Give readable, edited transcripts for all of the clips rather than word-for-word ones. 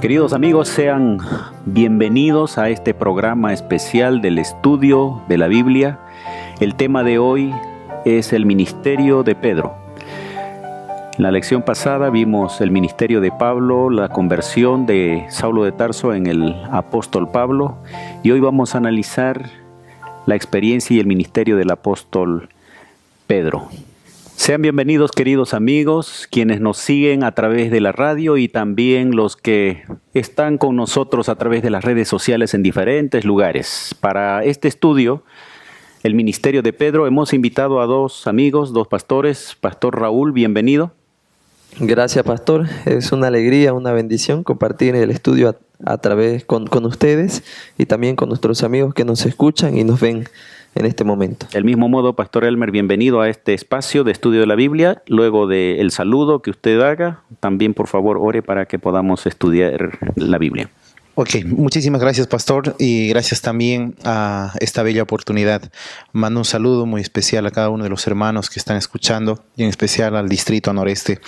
Queridos amigos, sean bienvenidos a este programa especial del estudio de la Biblia. El tema de hoy es el ministerio de Pedro. En la lección pasada vimos el ministerio de Pablo, la conversión de Saulo de Tarso en el apóstol Pablo, y hoy vamos a analizar la experiencia y el ministerio del apóstol Pedro. Sean bienvenidos, queridos amigos, quienes nos siguen a través de la radio y también los que están con nosotros a través de las redes sociales en diferentes lugares. Para este estudio, el ministerio de Pedro, hemos invitado a dos amigos, dos pastores. Pastor Raúl, bienvenido. Gracias, pastor. Es una alegría, una bendición compartir el estudio a través con ustedes y también con nuestros amigos que nos escuchan y nos ven en este momento. Del mismo modo, Pastor Elmer, bienvenido a este espacio de estudio de la Biblia. Luego del saludo que usted haga, también por favor ore para que podamos estudiar la Biblia. Ok, muchísimas gracias, pastor, y gracias también a esta bella oportunidad. Mando un saludo muy especial a cada uno de los hermanos que están escuchando, y en especial al Distrito Noreste.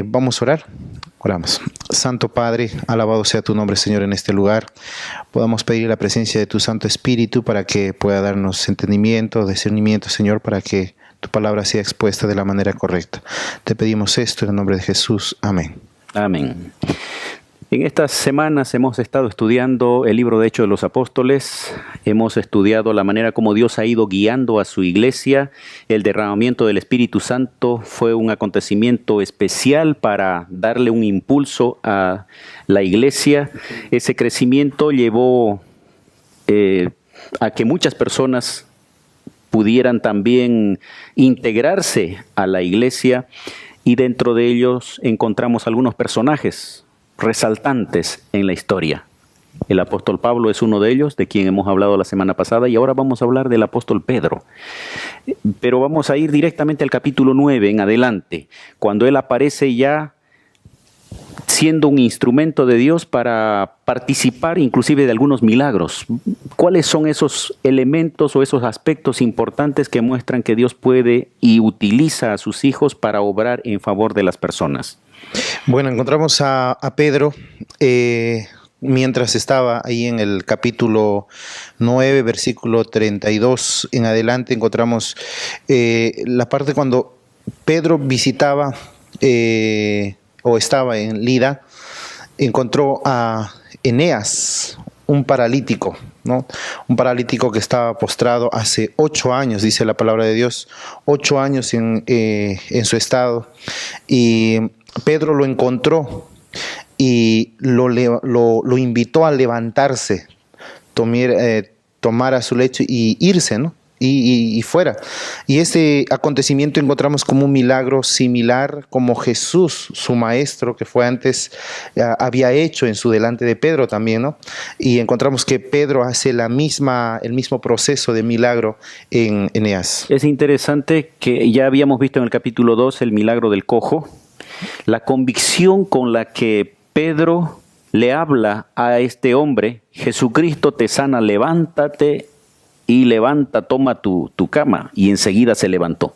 Vamos a orar. Oramos. Santo Padre, alabado sea tu nombre, Señor, en este lugar. Podamos pedir la presencia de tu Santo Espíritu para que pueda darnos entendimiento, discernimiento, Señor, para que tu palabra sea expuesta de la manera correcta. Te pedimos esto en el nombre de Jesús. Amén. Amén. En estas semanas hemos estado estudiando el libro de Hechos de los Apóstoles, hemos estudiado la manera como Dios ha ido guiando a su iglesia. El derramamiento del Espíritu Santo fue un acontecimiento especial para darle un impulso a la iglesia. Ese crecimiento llevó a que muchas personas pudieran también integrarse a la iglesia, y dentro de ellos encontramos algunos personajes resaltantes en la historia. El apóstol Pablo es uno de ellos, de quien hemos hablado la semana pasada, y ahora vamos a hablar del apóstol Pedro. Pero vamos a ir directamente al capítulo 9 en adelante, cuando él aparece ya siendo un instrumento de Dios para participar inclusive de algunos milagros. ¿Cuáles son esos elementos o esos aspectos importantes que muestran que Dios puede y utiliza a sus hijos para obrar en favor de las personas? Bueno, encontramos a Pedro mientras estaba ahí en el capítulo 9, versículo 32 en adelante. Encontramos la parte cuando Pedro visitaba o estaba en Lida. Encontró a Eneas, un paralítico, ¿no? Un paralítico que estaba postrado hace 8 años, dice la palabra de Dios, 8 años en su estado. Y Pedro lo encontró y lo invitó a levantarse, tomar su lecho y irse, ¿no? Y fuera. Y este acontecimiento encontramos como un milagro similar como Jesús, su maestro, que fue antes, había hecho en su delante de Pedro también, ¿no? Y encontramos que Pedro hace el mismo proceso de milagro en Eneas. Es interesante que ya habíamos visto en el capítulo 2 el milagro del cojo, la convicción con la que Pedro le habla a este hombre: Jesucristo te sana, levántate y toma tu cama, y enseguida se levantó.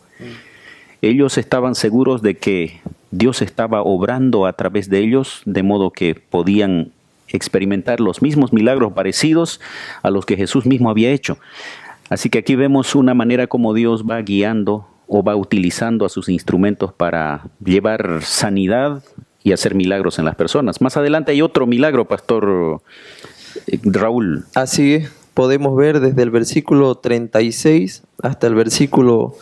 Ellos estaban seguros de que Dios estaba obrando a través de ellos, de modo que podían experimentar los mismos milagros parecidos a los que Jesús mismo había hecho. Así que aquí vemos una manera como Dios va guiando o va utilizando a sus instrumentos para llevar sanidad y hacer milagros en las personas. Más adelante hay otro milagro, Pastor Raúl. Así es. Podemos ver desde el versículo 36 hasta el versículo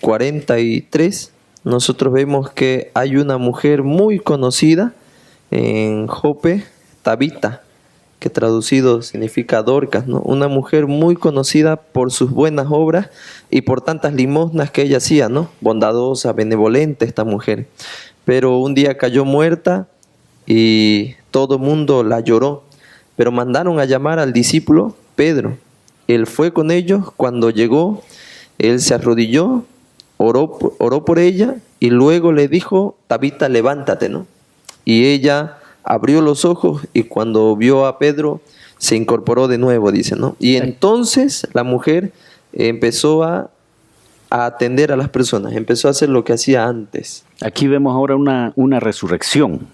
43, nosotros vemos que hay una mujer muy conocida en Jope, Tabita, que traducido significa Dorcas, ¿no? Una mujer muy conocida por sus buenas obras y por tantas limosnas que ella hacía, ¿no? Bondadosa, benevolente esta mujer. Pero un día cayó muerta y todo el mundo la lloró, pero mandaron a llamar al discípulo Pedro. Él fue con ellos. Cuando llegó, él se arrodilló, oró por ella y luego le dijo: Tabita, levántate, ¿no? Y ella abrió los ojos y cuando vio a Pedro se incorporó de nuevo, dice, ¿no? Y entonces la mujer empezó a atender a las personas, empezó a hacer lo que hacía antes. Aquí vemos ahora una resurrección.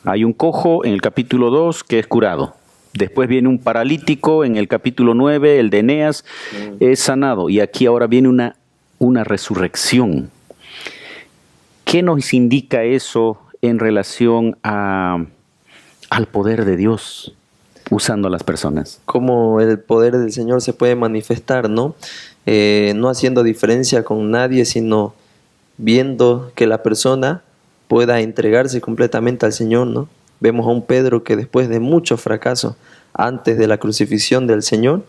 Hay un cojo en el capítulo 2 que es curado. Después viene un paralítico en el capítulo 9, el de Eneas, es sanado. Y aquí ahora viene una resurrección. ¿Qué nos indica eso en relación al poder de Dios usando a las personas? Cómo el poder del Señor se puede manifestar, ¿no? No haciendo diferencia con nadie, sino viendo que la persona pueda entregarse completamente al Señor, ¿no? Vemos a un Pedro que después de muchos fracasos antes de la crucifixión del Señor,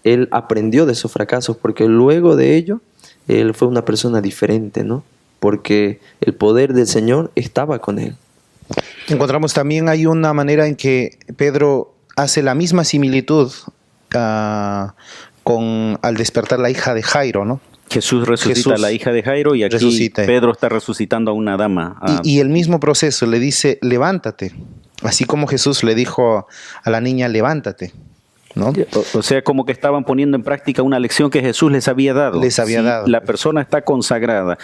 él aprendió de esos fracasos, porque luego de ello, él fue una persona diferente, ¿no? Porque el poder del Señor estaba con él. Encontramos también hay una manera en que Pedro hace la misma similitud al despertar la hija de Jairo, ¿no? Jesús resucita a la hija de Jairo y aquí resucita. Pedro está resucitando a una dama. Y el mismo proceso le dice, levántate. Así como Jesús le dijo a la niña, levántate, ¿no? O sea, como que estaban poniendo en práctica una lección que Jesús les había dado. Les había dado. La persona está consagrada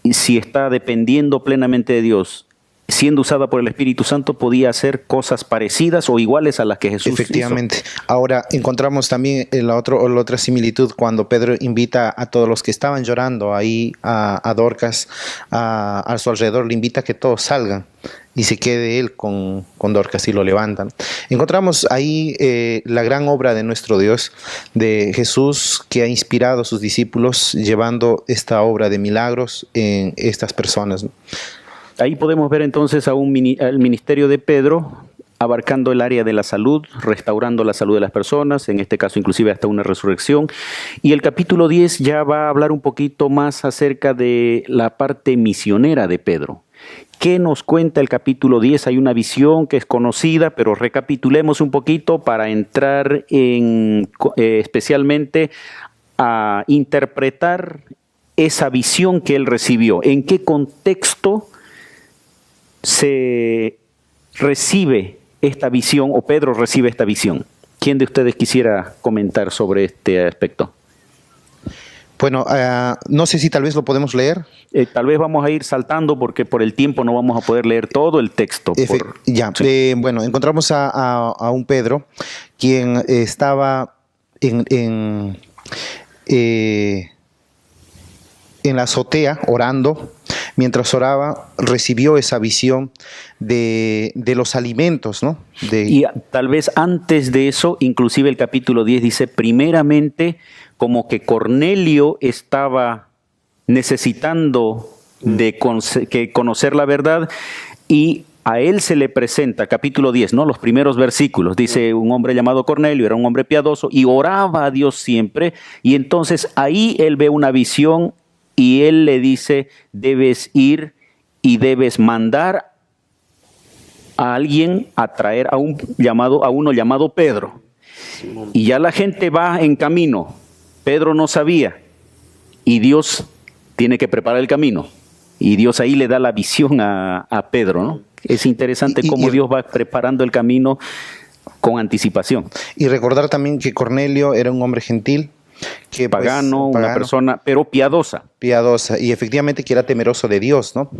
y si está dependiendo plenamente de Dios, siendo usada por el Espíritu Santo, podía hacer cosas parecidas o iguales a las que Jesús Efectivamente. hizo. Ahora encontramos también la otra similitud cuando Pedro invita a todos los que estaban llorando ahí a Dorcas a su alrededor, le invita a que todos salgan y se quede él con Dorcas y lo levantan. Encontramos ahí la gran obra de nuestro Dios, de Jesús, que ha inspirado a sus discípulos llevando esta obra de milagros en estas personas. Ahí podemos ver entonces al ministerio de Pedro abarcando el área de la salud, restaurando la salud de las personas, en este caso inclusive hasta una resurrección. Y el capítulo 10 ya va a hablar un poquito más acerca de la parte misionera de Pedro. ¿Qué nos cuenta el capítulo 10? Hay una visión que es conocida, pero recapitulemos un poquito para entrar especialmente a interpretar esa visión que él recibió. ¿En qué contexto se recibe esta visión o Pedro recibe esta visión? ¿Quién de ustedes quisiera comentar sobre este aspecto? Bueno, no sé si tal vez lo podemos leer. Tal vez vamos a ir saltando porque por el tiempo no vamos a poder leer todo el texto. Sí. Bueno, encontramos a un Pedro quien estaba en la azotea orando. Mientras oraba, recibió esa visión de los alimentos, ¿no? Y tal vez antes de eso, inclusive el capítulo 10 dice, primeramente, como que Cornelio estaba necesitando de conocer la verdad y a él se le presenta, capítulo 10, ¿no? Los primeros versículos, dice un hombre llamado Cornelio, era un hombre piadoso y oraba a Dios siempre, y entonces ahí él ve una visión y él le dice, debes ir y debes mandar a alguien a traer a uno llamado Pedro. Y ya la gente va en camino. Pedro no sabía. Y Dios tiene que preparar el camino. Y Dios ahí le da la visión a Pedro, ¿no? Es interesante cómo Dios va preparando el camino con anticipación. Y recordar también que Cornelio era un hombre gentil. Pagano, una persona, pero piadosa. Piadosa, y efectivamente que era temeroso de Dios, ¿no?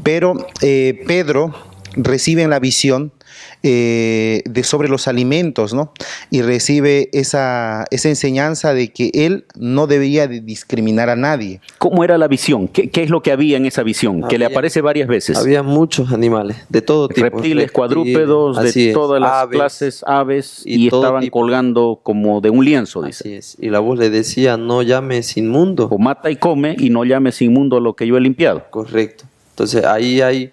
Pero Pedro recibe en la visión sobre los alimentos, ¿no? Y recibe esa enseñanza de que él no debía de discriminar a nadie. ¿Cómo era la visión? ¿Qué es lo que había en esa visión? Que le aparece varias veces. Había muchos animales, de todo tipo. Reptiles, cuadrúpedos, de todas las clases, aves, y estaban colgando como de un lienzo, dice. Así es. Y la voz le decía, no llames inmundo. O mata y come, y no llames inmundo lo que yo he limpiado. Correcto. Entonces ahí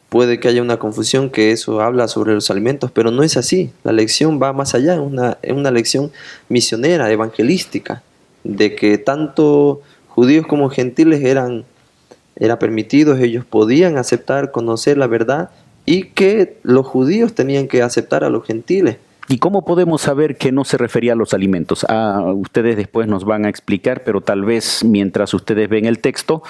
puede que haya una confusión, que eso habla sobre los alimentos, pero no es así. La lección va más allá, es una lección misionera, evangelística, de que tanto judíos como gentiles era permitidos, ellos podían aceptar, conocer la verdad, y que los judíos tenían que aceptar a los gentiles. ¿Y cómo podemos saber que no se refería a los alimentos? Ustedes después nos van a explicar, pero tal vez mientras ustedes ven el texto,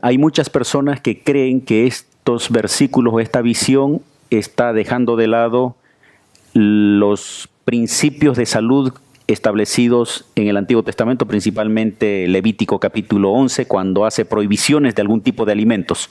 hay muchas personas que creen que estos versículos o esta visión está dejando de lado los principios de salud establecidos en el Antiguo Testamento, principalmente Levítico capítulo 11, cuando hace prohibiciones de algún tipo de alimentos.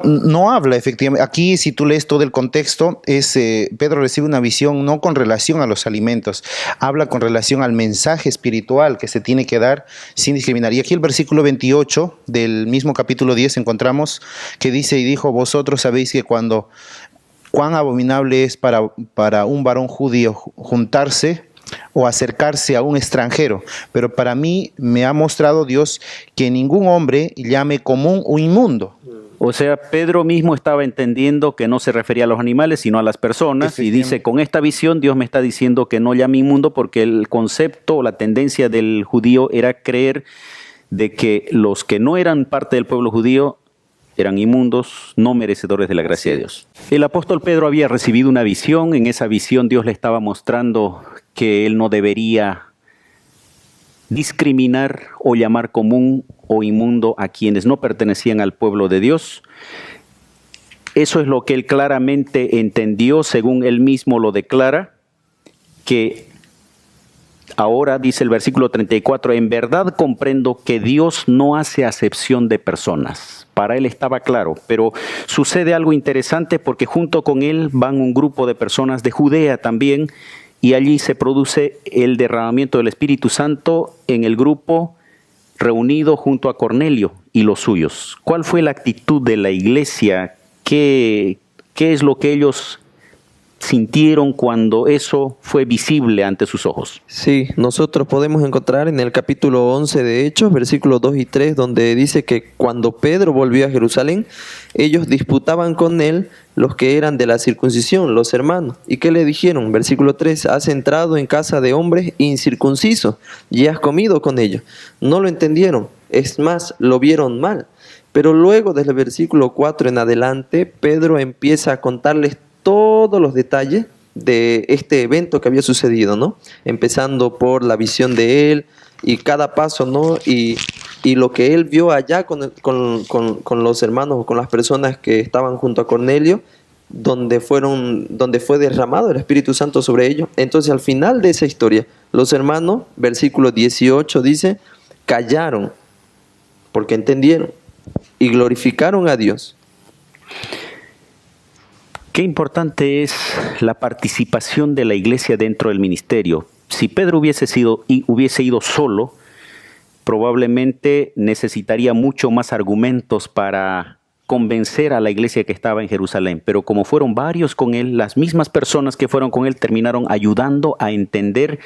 No habla efectivamente. Aquí, si tú lees todo el contexto, Pedro recibe una visión no con relación a los alimentos, habla con relación al mensaje espiritual que se tiene que dar sin discriminar. Y aquí el versículo 28 del mismo capítulo 10 encontramos que dice: y dijo, vosotros sabéis que cuán abominable es para un varón judío juntarse o acercarse a un extranjero, pero para mí me ha mostrado Dios que ningún hombre llame común o inmundo. O sea, Pedro mismo estaba entendiendo que no se refería a los animales, sino a las personas, y dice, con esta visión Dios me está diciendo que no llame inmundo, porque el concepto o la tendencia del judío era creer de que los que no eran parte del pueblo judío eran inmundos, no merecedores de la gracia de Dios. El apóstol Pedro había recibido una visión. En esa visión Dios le estaba mostrando que él no debería discriminar o llamar común o inmundo a quienes no pertenecían al pueblo de Dios. Eso es lo que él claramente entendió, según él mismo lo declara, que ahora dice el versículo 34, en verdad comprendo que Dios no hace acepción de personas. Para él estaba claro, pero sucede algo interesante porque junto con él van un grupo de personas de Judea también, y allí se produce el derramamiento del Espíritu Santo en el grupo reunido junto a Cornelio y los suyos. ¿Cuál fue la actitud de la iglesia? ¿Qué es lo que ellos sintieron cuando eso fue visible ante sus ojos? Sí, nosotros podemos encontrar en el capítulo 11 de Hechos, versículos 2 y 3, donde dice que cuando Pedro volvió a Jerusalén, ellos disputaban con él los que eran de la circuncisión, los hermanos. ¿Y qué le dijeron? Versículo 3, has entrado en casa de hombres incircuncisos y has comido con ellos. No lo entendieron, es más, lo vieron mal. Pero luego, desde el versículo 4 en adelante, Pedro empieza a contarles todos los detalles de este evento que había sucedido, ¿no? Empezando por la visión de él y cada paso, ¿no? Y lo que él vio allá con los hermanos o con las personas que estaban junto a Cornelio, donde fue derramado el Espíritu Santo sobre ellos. Entonces, al final de esa historia, los hermanos, versículo 18 dice, callaron porque entendieron y glorificaron a Dios. Qué importante es la participación de la iglesia dentro del ministerio. Si Pedro hubiese ido solo, probablemente necesitaría mucho más argumentos para convencer a la iglesia que estaba en Jerusalén. Pero como fueron varios con él, las mismas personas que fueron con él terminaron ayudando a entender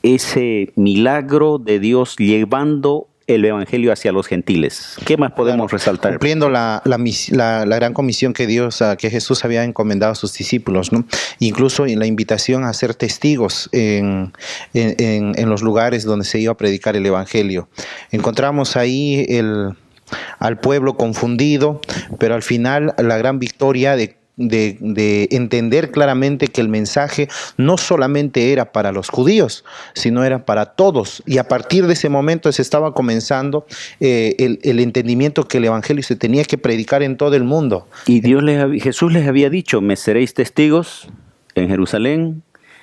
ese milagro de Dios llevando el evangelio hacia los gentiles. ¿Qué más podemos resaltar? Cumpliendo la gran comisión que Jesús había encomendado a sus discípulos, ¿no? Incluso en la invitación a ser testigos en los lugares donde se iba a predicar el evangelio. Encontramos ahí al pueblo confundido, pero al final la gran victoria de entender claramente que el mensaje no solamente era para los judíos, sino era para todos. Y a partir de ese momento se estaba comenzando el entendimiento que el evangelio se tenía que predicar en todo el mundo. Y Jesús les había dicho, me seréis testigos en Jerusalén,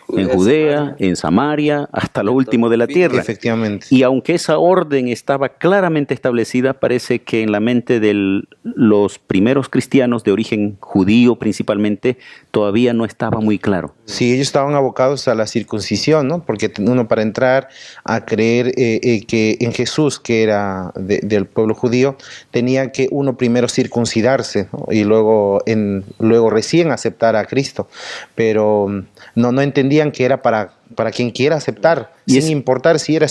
en Judea, en Samaria, hasta lo último de la tierra. Efectivamente. Y aunque esa orden estaba claramente establecida, parece que en la mente de los primeros cristianos de origen judío principalmente, todavía no estaba muy claro. Sí, ellos estaban abocados a la circuncisión, ¿no? Porque uno, para entrar a creer que en Jesús, que era del pueblo judío, tenía que uno primero circuncidarse, ¿no? Y luego recién aceptar a Cristo. Pero no entendían que era para quien quiera aceptar, sin importar si era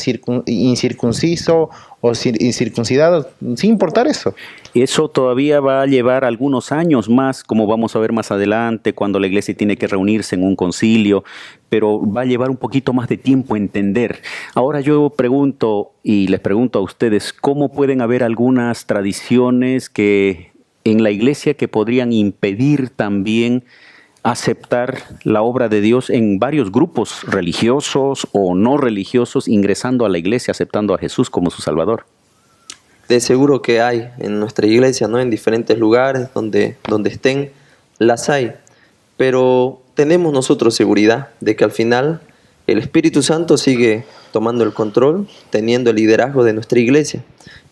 incircunciso o incircuncidado, sin importar eso. Eso todavía va a llevar algunos años más, como vamos a ver más adelante, cuando la iglesia tiene que reunirse en un concilio, pero va a llevar un poquito más de tiempo entender. Ahora yo pregunto, y les pregunto a ustedes, ¿cómo pueden haber algunas tradiciones que en la iglesia que podrían impedir también aceptar la obra de Dios en varios grupos religiosos o no religiosos, ingresando a la iglesia, aceptando a Jesús como su Salvador? De seguro que hay en nuestra iglesia, ¿no? En diferentes lugares donde estén, las hay. Pero tenemos nosotros seguridad de que al final el Espíritu Santo sigue tomando el control, teniendo el liderazgo de nuestra iglesia.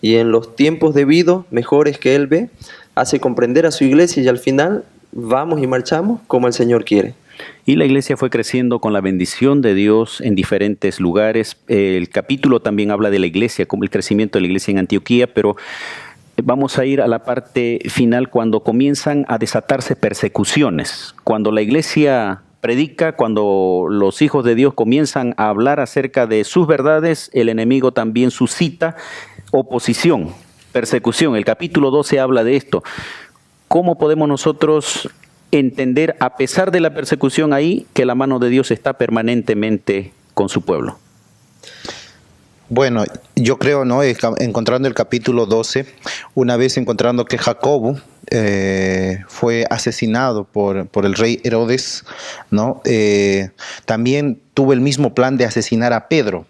Y en los tiempos debidos, mejores que Él ve, hace comprender a su iglesia y al final vamos y marchamos como el Señor quiere. Y la iglesia fue creciendo con la bendición de Dios en diferentes lugares. El capítulo también habla de la iglesia, como el crecimiento de la iglesia en Antioquía, pero vamos a ir a la parte final cuando comienzan a desatarse persecuciones. Cuando la iglesia predica, cuando los hijos de Dios comienzan a hablar acerca de sus verdades, el enemigo también suscita oposición, persecución. El capítulo 12 habla de esto. ¿Cómo podemos nosotros entender, a pesar de la persecución ahí, que la mano de Dios está permanentemente con su pueblo? Bueno, yo creo, ¿no? Encontrando el capítulo 12, una vez encontrando que Jacobo fue asesinado por el rey Herodes, ¿no? También tuvo el mismo plan de asesinar a Pedro,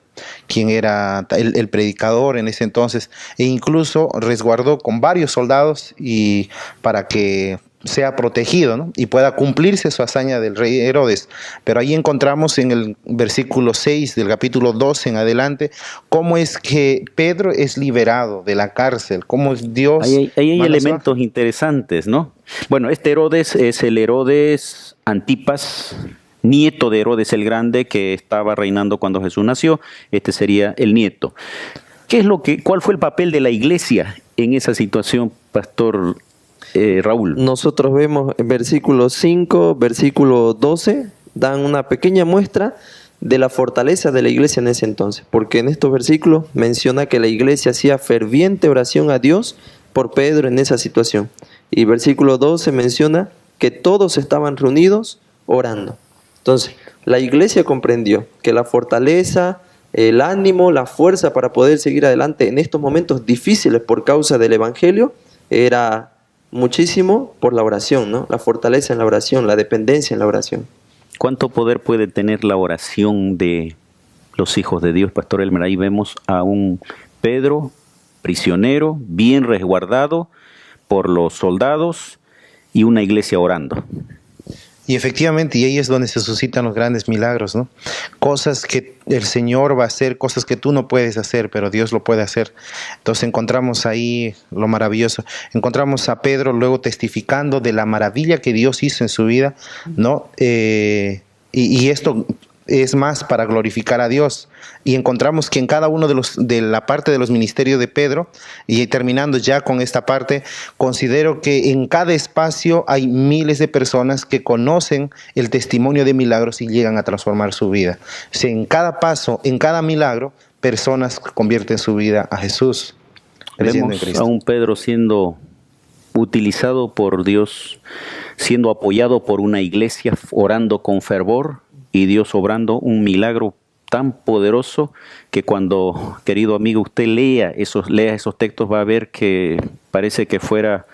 quien era el predicador en ese entonces, e incluso resguardó con varios soldados y para que sea protegido, ¿no? Y pueda cumplirse su hazaña del rey Herodes. Pero ahí encontramos en el versículo 6 del capítulo 12 en adelante cómo es que Pedro es liberado de la cárcel, cómo es Dios. Ahí hay elementos interesantes, ¿no? Bueno, este Herodes es el Herodes Antipas, nieto de Herodes el Grande, que estaba reinando cuando Jesús nació. Este sería el nieto. ¿Cuál fue el papel de la iglesia en esa situación, Pastor Raúl? Nosotros vemos en versículo 5, versículo 12, dan una pequeña muestra de la fortaleza de la iglesia en ese entonces, porque en estos versículos menciona que la iglesia hacía ferviente oración a Dios por Pedro en esa situación. Y versículo 12 menciona que todos estaban reunidos orando. Entonces, la iglesia comprendió que la fortaleza, el ánimo, la fuerza para poder seguir adelante en estos momentos difíciles por causa del evangelio era muchísimo por la oración, ¿no? La fortaleza en la oración, la dependencia en la oración. ¿Cuánto poder puede tener la oración de los hijos de Dios, Pastor Elmer? Ahí vemos a un Pedro prisionero, bien resguardado por los soldados y una iglesia orando. Y efectivamente, y ahí es donde se suscitan los grandes milagros, ¿no? Cosas que el Señor va a hacer, cosas que tú no puedes hacer, pero Dios lo puede hacer. Entonces encontramos ahí lo maravilloso. Encontramos a Pedro luego testificando de la maravilla que Dios hizo en su vida, ¿no? Y esto es más para glorificar a Dios. Y encontramos que en cada uno de la parte de los ministerios de Pedro, y terminando ya con esta parte, considero que en cada espacio hay miles de personas que conocen el testimonio de milagros y llegan a transformar su vida. O sea, en cada paso, en cada milagro, personas convierten su vida a Jesús. Vemos a un Pedro siendo utilizado por Dios, siendo apoyado por una iglesia, orando con fervor, y Dios obrando un milagro tan poderoso que cuando, querido amigo, usted lea esos textos va a ver que parece que fuera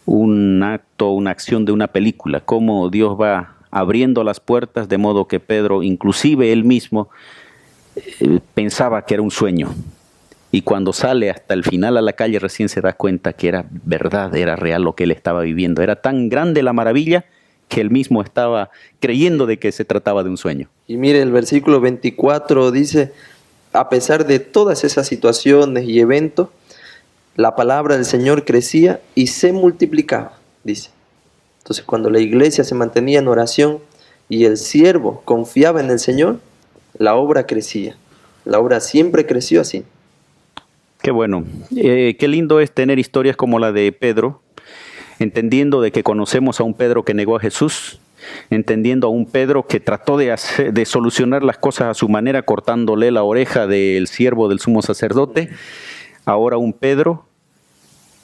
un acto, una acción de una película, cómo Dios va abriendo las puertas de modo que Pedro, inclusive él mismo, pensaba que era un sueño. Y cuando sale hasta el final a la calle recién se da cuenta que era verdad, era real lo que él estaba viviendo. Era tan grande la maravilla que él mismo estaba creyendo de que se trataba de un sueño. Y mire, el versículo 24 dice, a pesar de todas esas situaciones y eventos, la palabra del Señor crecía y se multiplicaba, dice. Entonces, cuando la iglesia se mantenía en oración y el siervo confiaba en el Señor, la obra crecía. La obra siempre creció así. Qué bueno. Qué lindo es tener historias como la de Pedro, entendiendo de que conocemos a un Pedro que negó a Jesús, entendiendo a un Pedro que trató de solucionar las cosas a su manera, cortándole la oreja del siervo del sumo sacerdote. Ahora un Pedro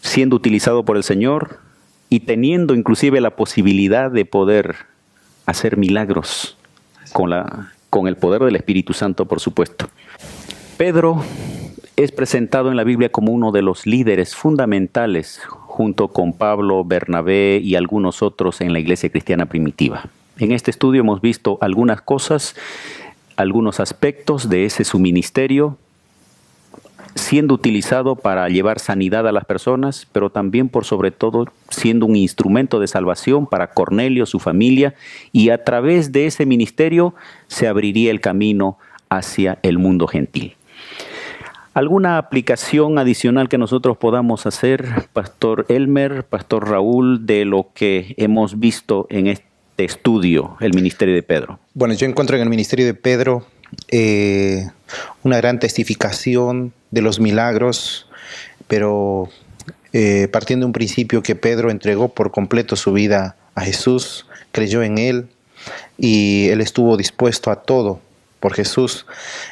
siendo utilizado por el Señor y teniendo inclusive la posibilidad de poder hacer milagros con el poder del Espíritu Santo, por supuesto. Pedro es presentado en la Biblia como uno de los líderes fundamentales, junto con Pablo, Bernabé y algunos otros en la iglesia cristiana primitiva. En este estudio hemos visto algunas cosas, algunos aspectos de su ministerio, siendo utilizado para llevar sanidad a las personas, pero también por sobre todo siendo un instrumento de salvación para Cornelio, su familia, y a través de ese ministerio se abriría el camino hacia el mundo gentil. ¿Alguna aplicación adicional que nosotros podamos hacer, Pastor Elmer, Pastor Raúl, de lo que hemos visto en este estudio, el ministerio de Pedro? Bueno, yo encuentro en el ministerio de Pedro una gran testificación de los milagros, pero partiendo de un principio que Pedro entregó por completo su vida a Jesús, creyó en Él y Él estuvo dispuesto a todo por Jesús.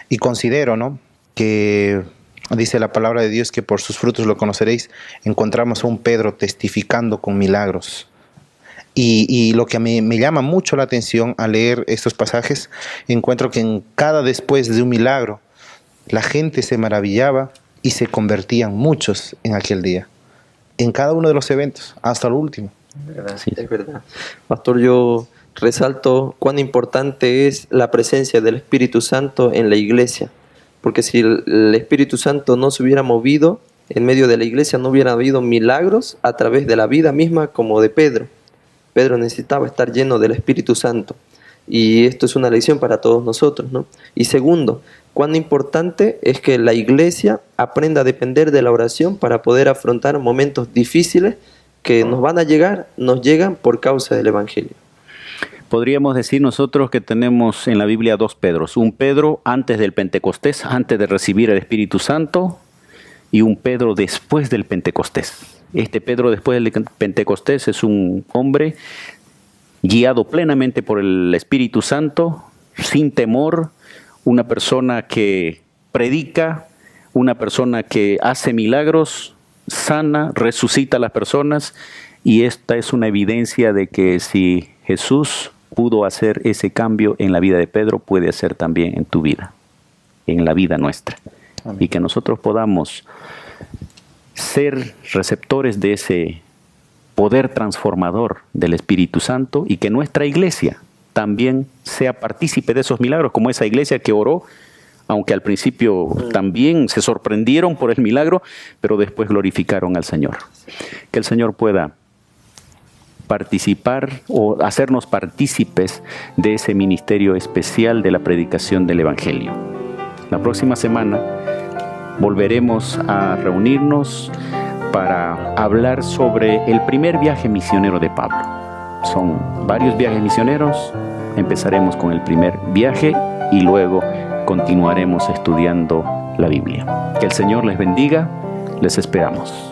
Y considero, ¿no?, que dice la palabra de Dios que por sus frutos lo conoceréis. Encontramos a un Pedro testificando con milagros. Y lo que a mí me llama mucho la atención al leer estos pasajes, encuentro que en cada después de un milagro, la gente se maravillaba y se convertían muchos en aquel día. En cada uno de los eventos, hasta el último. Es verdad. Pastor, yo resalto cuán importante es la presencia del Espíritu Santo en la iglesia. Porque si el Espíritu Santo no se hubiera movido en medio de la iglesia, no hubiera habido milagros a través de la vida misma como de Pedro. Pedro necesitaba estar lleno del Espíritu Santo. Y esto es una lección para todos nosotros, ¿no? Y segundo, cuán importante es que la iglesia aprenda a depender de la oración para poder afrontar momentos difíciles que nos llegan por causa del Evangelio. Podríamos decir nosotros que tenemos en la Biblia dos Pedros. Un Pedro antes del Pentecostés, antes de recibir el Espíritu Santo, y un Pedro después del Pentecostés. Este Pedro después del Pentecostés es un hombre guiado plenamente por el Espíritu Santo, sin temor, una persona que predica, una persona que hace milagros, sana, resucita a las personas, y esta es una evidencia de que si Jesús pudo hacer ese cambio en la vida de Pedro, puede hacer también en tu vida, en la vida nuestra. Amén. Y que nosotros podamos ser receptores de ese poder transformador del Espíritu Santo y que nuestra iglesia también sea partícipe de esos milagros, como esa iglesia que oró, aunque al principio también se sorprendieron por el milagro, pero después glorificaron al Señor. Que el Señor pueda participar o hacernos partícipes de ese ministerio especial de la predicación del Evangelio. La próxima semana volveremos a reunirnos para hablar sobre el primer viaje misionero de Pablo. Son varios viajes misioneros. Empezaremos con el primer viaje y luego continuaremos estudiando la Biblia. Que el Señor les bendiga. Les esperamos.